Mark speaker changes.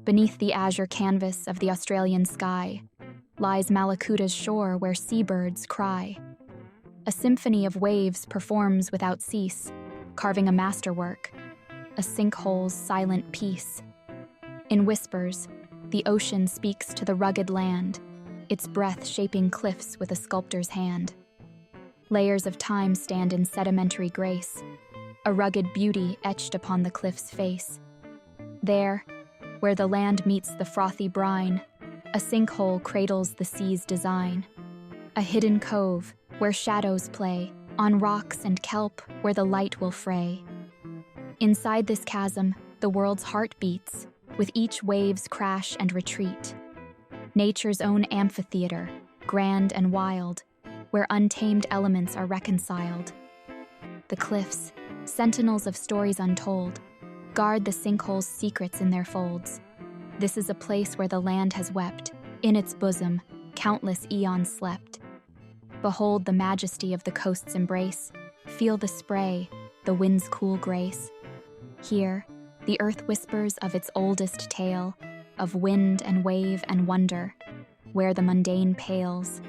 Speaker 1: Beneath the azure canvas of the Australian sky lies Mallacoota's shore where seabirds cry. A symphony of waves performs without cease, carving a masterwork, a sinkhole's silent peace. In whispers, the ocean speaks to the rugged land, its breath shaping cliffs with a sculptor's hand. Layers of time stand in sedimentary grace, a rugged beauty etched upon the cliff's face. There, where the land meets the frothy brine, a sinkhole cradles the sea's design. A hidden cove where shadows play, on rocks and kelp where the light will fray. Inside this chasm, the world's heart beats, with each wave's crash and retreat. Nature's own amphitheater, grand and wild, where untamed elements are reconciled. The cliffs, sentinels of stories untold, guard the sinkhole's secrets in their folds. This is a place where the land has wept, in its bosom, countless eons slept. Behold the majesty of the coast's embrace, feel the spray, the wind's cool grace. Here, the earth whispers of its oldest tale, of wind and wave and wonder, where the mundane pales,